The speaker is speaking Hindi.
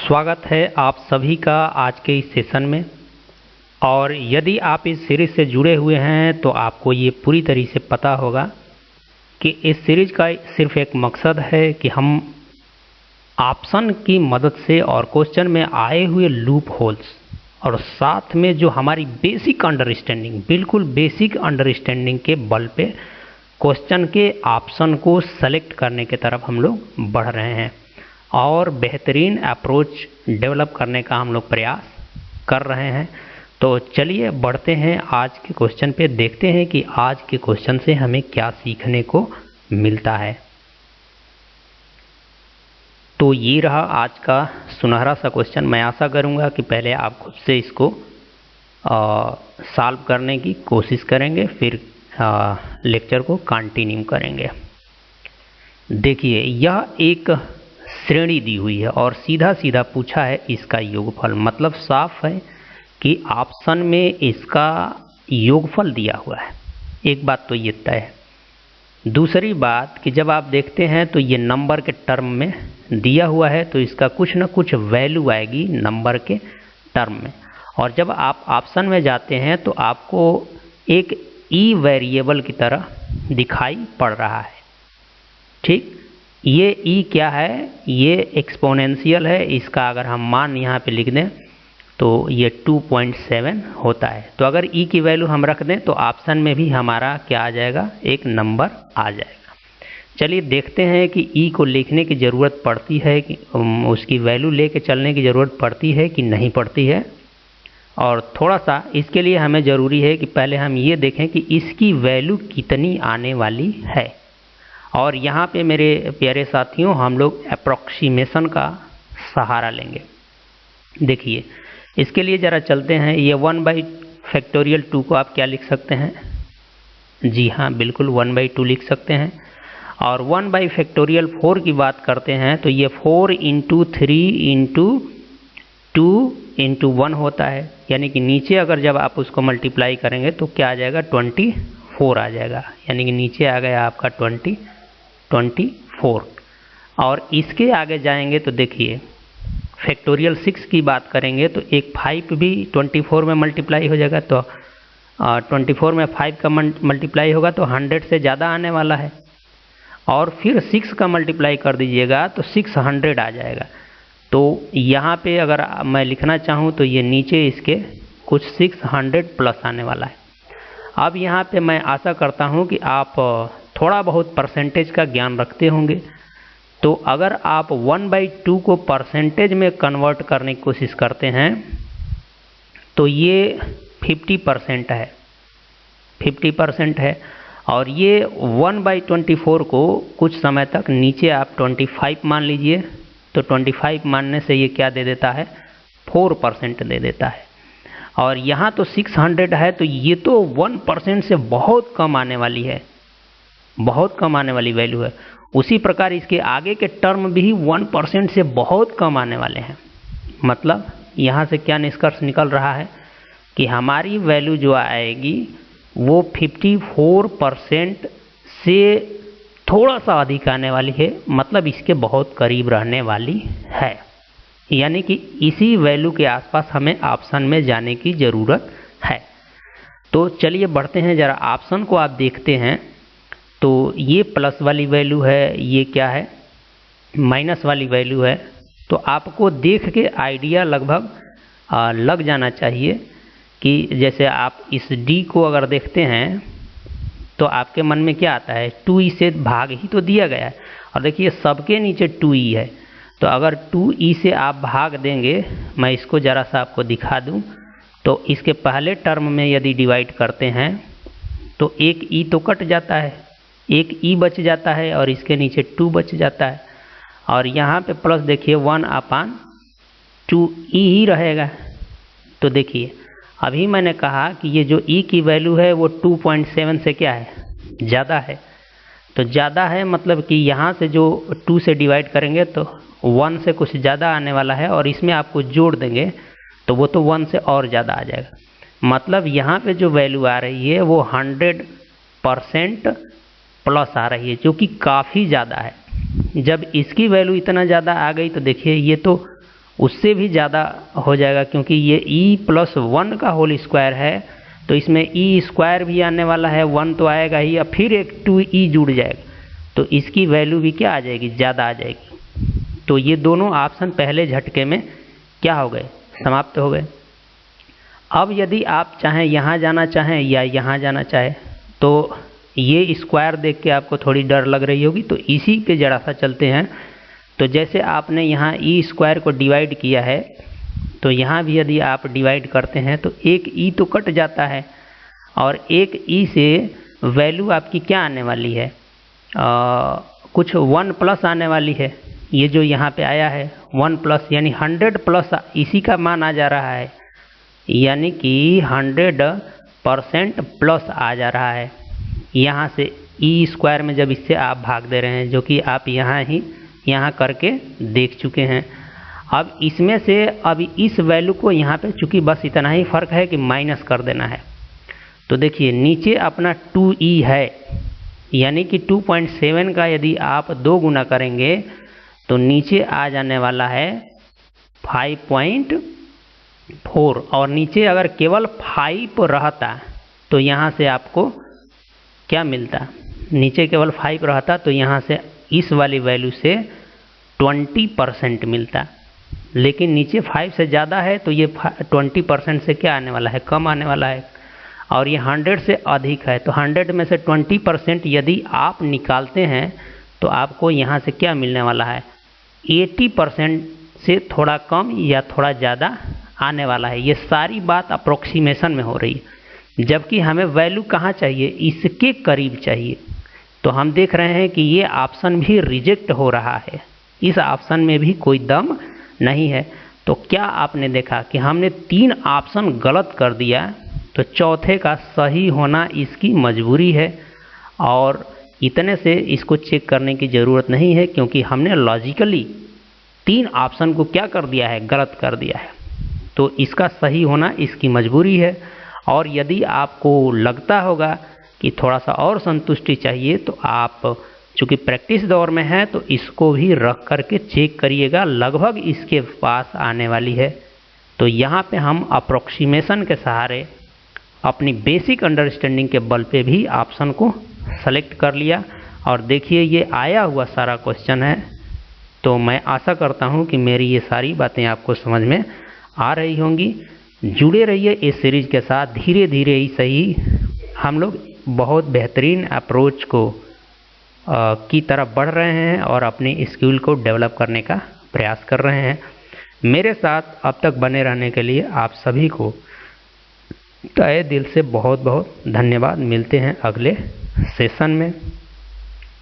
स्वागत है आप सभी का आज के इस सेशन में। और यदि आप इस सीरीज़ से जुड़े हुए हैं तो आपको ये पूरी तरीके से पता होगा कि इस सीरीज़ का सिर्फ एक मकसद है कि हम ऑप्शन की मदद से और क्वेश्चन में आए हुए लूप होल्स और साथ में जो हमारी बेसिक अंडरस्टैंडिंग, बिल्कुल बेसिक अंडरस्टैंडिंग के बल पे क्वेश्चन के ऑप्शन को सेलेक्ट करने की तरफ हम लोग बढ़ रहे हैं और बेहतरीन अप्रोच डेवलप करने का हम लोग प्रयास कर रहे हैं। तो चलिए बढ़ते हैं आज के क्वेश्चन पे, देखते हैं कि आज के क्वेश्चन से हमें क्या सीखने को मिलता है। तो ये रहा आज का सुनहरा सा क्वेश्चन। मैं आशा करूँगा कि पहले आप खुद से इसको सॉल्व करने की कोशिश करेंगे, फिर लेक्चर को कंटिन्यू करेंगे। देखिए, यह एक श्रेणी दी हुई है और सीधा सीधा पूछा है इसका योगफल। मतलब साफ है कि ऑप्शन में इसका योगफल दिया हुआ है। एक बात तो ये तय है। दूसरी बात कि जब आप देखते हैं तो ये नंबर के टर्म में दिया हुआ है, तो इसका कुछ ना कुछ वैल्यू आएगी नंबर के टर्म में। और जब आप ऑप्शन में जाते हैं तो आपको एक ई वेरिएबल की तरह दिखाई पड़ रहा है। ठीक, ये ई क्या है? ये एक्सपोनेंशियल है। इसका अगर हम मान यहाँ पे लिख दें तो ये 2.7 होता है। तो अगर ई की वैल्यू हम रख दें तो ऑप्शन में भी हमारा क्या आ जाएगा? एक नंबर आ जाएगा। चलिए देखते हैं कि ई को लिखने की ज़रूरत पड़ती है कि उसकी वैल्यू लेके चलने की ज़रूरत पड़ती है कि नहीं पड़ती है। और थोड़ा सा इसके लिए हमें ज़रूरी है कि पहले हम ये देखें कि इसकी वैल्यू कितनी आने वाली है। और यहाँ पे मेरे प्यारे साथियों, हम लोग अप्रॉक्सीमेशन का सहारा लेंगे। देखिए, इसके लिए ज़रा चलते हैं। ये 1/2 को आप क्या लिख सकते हैं? जी हाँ, बिल्कुल 1/2 लिख सकते हैं। और 1/4 की बात करते हैं तो ये 4 × 3 × 2 × 1 होता है। यानी कि नीचे अगर जब आप उसको मल्टीप्लाई करेंगे तो क्या आ जाएगा? 24 आ जाएगा। यानी कि नीचे आ गया आपका 24। और इसके आगे जाएंगे तो देखिए, फैक्टोरियल 6 की बात करेंगे तो एक 5 भी 24 में मल्टीप्लाई हो जाएगा। तो 24 में 5 का मल्टीप्लाई होगा तो 100 से ज़्यादा आने वाला है। और फिर 6 का मल्टीप्लाई कर दीजिएगा तो 600 आ जाएगा। तो यहाँ पे अगर मैं लिखना चाहूँ तो ये नीचे इसके कुछ 600 प्लस आने वाला है। अब यहाँ पे मैं आशा करता हूँ कि आप थोड़ा बहुत परसेंटेज का ज्ञान रखते होंगे। तो अगर आप 1/2 को परसेंटेज में कन्वर्ट करने की कोशिश करते हैं तो ये 50% है। 50% है। और ये 1/24 को कुछ समय तक नीचे आप 25 मान लीजिए। तो 25 मानने से ये क्या दे देता है? 4% दे देता है। और यहाँ तो 600 है, तो ये तो 1% से बहुत कम आने वाली है, बहुत कम आने वाली वैल्यू है। उसी प्रकार इसके आगे के टर्म भी 1% से बहुत कम आने वाले हैं। मतलब यहाँ से क्या निष्कर्ष निकल रहा है कि हमारी वैल्यू जो आएगी वो 54% से थोड़ा सा अधिक आने वाली है। मतलब इसके बहुत करीब रहने वाली है। यानी कि इसी वैल्यू के आसपास हमें ऑप्शन में जाने की ज़रूरत है। तो चलिए बढ़ते हैं, ज़रा ऑप्शन को आप देखते हैं तो ये प्लस वाली वैल्यू है, ये क्या है? माइनस वाली वैल्यू है। तो आपको देख के आइडिया लगभग लग जाना चाहिए कि जैसे आप इस डी को अगर देखते हैं तो आपके मन में क्या आता है? 2e से भाग ही तो दिया गया है। और देखिए सबके नीचे 2e है। तो अगर 2e से आप भाग देंगे, मैं इसको ज़रा सा आपको दिखा दूं, तो इसके पहले टर्म में यदि डिवाइड करते हैं तो एक e तो कट जाता है, एक e बच जाता है और इसके नीचे 2 बच जाता है। और यहाँ पे प्लस देखिए 1/2e ही रहेगा। तो देखिए, अभी मैंने कहा कि ये जो e की वैल्यू है वो 2.7 से क्या है? ज़्यादा है। तो ज़्यादा है मतलब कि यहाँ से जो 2 से डिवाइड करेंगे तो 1 से कुछ ज़्यादा आने वाला है। और इसमें आपको जोड़ देंगे तो वो तो 1 से और ज़्यादा आ जाएगा। मतलब यहाँ पे जो वैल्यू आ रही है वो 100% प्लस आ रही है, जो कि काफ़ी ज़्यादा है। जब इसकी वैल्यू इतना ज़्यादा आ गई तो देखिए ये तो उससे भी ज़्यादा हो जाएगा, क्योंकि ये e+1 का होल स्क्वायर है, तो इसमें e स्क्वायर भी आने वाला है, 1 तो आएगा ही, अब फिर एक 2e जुड़ जाएगा, तो इसकी वैल्यू भी क्या आ जाएगी, ज़्यादा आ जाएगी। तो ये दोनों ऑप्शन पहले झटके में क्या हो गए, समाप्त हो गए। अब यदि आप चाहें यहाँ जाना चाहें या यहाँ जाना चाहें, तो ये स्क्वायर देख के आपको थोड़ी डर लग रही होगी, तो इसी पे जरा सा चलते हैं। तो जैसे आपने यहाँ ई स्क्वायर को डिवाइड किया है, तो यहाँ भी यदि आप डिवाइड करते हैं तो एक ई तो कट जाता है, और एक ई से वैल्यू आपकी क्या आने वाली है, कुछ 1 प्लस आने वाली है। ये जो यहाँ पे आया है 1 प्लस, यानी 100 प्लस इसी का मान आ जा रहा है, यानी कि 100% प्लस आ जा रहा है यहाँ से ई स्क्वायर में, जब इससे आप भाग दे रहे हैं, जो कि आप यहाँ करके देख चुके हैं। अब इसमें से अभी इस वैल्यू को यहाँ पे, चूँकि बस इतना ही फ़र्क है कि माइनस कर देना है, तो देखिए नीचे अपना 2e है, यानी कि 2.7 का यदि आप 2 गुना करेंगे तो नीचे आ जाने वाला है 5.4, और नीचे अगर केवल 5 रहता तो यहाँ से आपको क्या मिलता, नीचे केवल 5 रहता तो यहाँ से इस वाली वैल्यू से 20% मिलता, लेकिन नीचे 5 से ज़्यादा है तो ये 20% से क्या आने वाला है, कम आने वाला है, और ये 100 से अधिक है, तो 100 में से 20% यदि आप निकालते हैं तो आपको यहाँ से क्या मिलने वाला है, 80% से थोड़ा कम या थोड़ा ज़्यादा आने वाला है। ये सारी बात अप्रोक्सीमेशन में हो रही है, जबकि हमें वैल्यू कहाँ चाहिए, इसके करीब चाहिए। तो हम देख रहे हैं कि ये ऑप्शन भी रिजेक्ट हो रहा है, इस ऑप्शन में भी कोई दम नहीं है। तो क्या आपने देखा कि हमने 3 ऑप्शन गलत कर दिया, तो चौथे का सही होना इसकी मजबूरी है, और इतने से इसको चेक करने की ज़रूरत नहीं है, क्योंकि हमने लॉजिकली 3 ऑप्शन को क्या कर दिया है, गलत कर दिया है। तो इसका सही होना इसकी मजबूरी है। और यदि आपको लगता होगा कि थोड़ा सा और संतुष्टि चाहिए, तो आप चूँकि प्रैक्टिस दौर में है तो इसको भी रख करके चेक करिएगा, लगभग इसके पास आने वाली है। तो यहाँ पे हम अप्रोक्सीमेशन के सहारे अपनी बेसिक अंडरस्टैंडिंग के बल पे भी ऑप्शन को सेलेक्ट कर लिया, और देखिए ये आया हुआ सारा क्वेश्चन है। तो मैं आशा करता हूँ कि मेरी ये सारी बातें आपको समझ में आ रही होंगी। जुड़े रहिए इस सीरीज के साथ, धीरे धीरे ही सही हम लोग बहुत बेहतरीन अप्रोच को की तरफ बढ़ रहे हैं और अपनी स्किल को डेवलप करने का प्रयास कर रहे हैं। मेरे साथ अब तक बने रहने के लिए आप सभी को तहे दिल से बहुत बहुत धन्यवाद। मिलते हैं अगले सेशन में।